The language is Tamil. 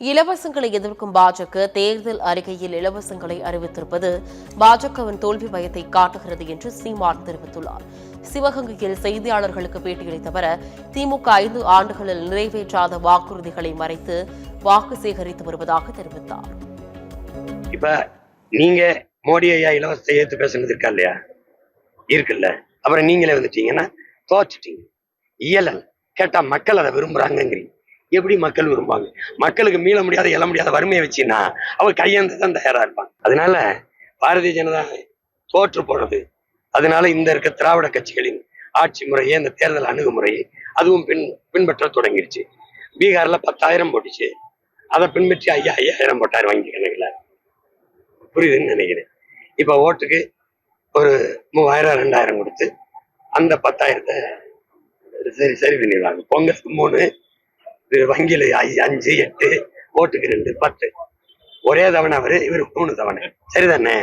இலவசங்களை எதிர்க்கும் பாஜக தேர்தல் அறிக்கையில் இலவசங்களை அறிவித்திருப்பது பாஜகவின் தோல்வி பயத்தை காட்டுகிறது என்று சீமான் தெரிவித்துள்ளார். சிவகங்கையில் செய்தியாளர்களுக்கு பேட்டியளித்தவர், திமுக 5 ஆண்டுகளில் நிறைவேற்றாத வாக்குறுதிகளை மறைத்து வாக்கு சேகரித்து வருவதாக தெரிவித்தார். இப்ப நீங்க மோடி ஐயா இலவசத்தை ஏற்று பேசுனது இருக்கா இல்லையா? இருக்குல்ல. அப்புறம் நீங்களே வந்துட்டீங்கன்னா தோச்சுட்டீங்க. இயலல் கேட்டா மக்கள் அதை விரும்புறாங்கிறீங்க. எப்படி மக்கள் விரும்பாங்க? மக்களுக்கு மீள முடியாத எழ முடியாத வறுமையை வச்சுன்னா அவர் கையேந்து தான் தயாரா இருப்பாங்க. அதனால பாரதிய ஜனதா தோற்று போனது. அதனால இந்த இருக்க திராவிட கட்சிகளின் ஆட்சி முறையே, இந்த தேர்தல் அணுகுமுறையை அதுவும் பின்பற்ற தொடங்கிருச்சு. பீகார்ல 10,000 போட்டுச்சு. அதை பின்பற்றி 5,000 போட்டார் வங்கி கணக்குல. புரியுதுன்னு நினைக்கிறேன். இப்ப ஓட்டுக்கு ஒரு 3,000 2,000 கொடுத்து அந்த 10,000 சரி பண்ணிடுவாங்க. பொங்கலுக்கு 3, வங்கியில 5, 8, ஓட்டுக்கு 2, 10. ஒரே தவணை அவரு, இவரு 3 தவணை. சரிதானே?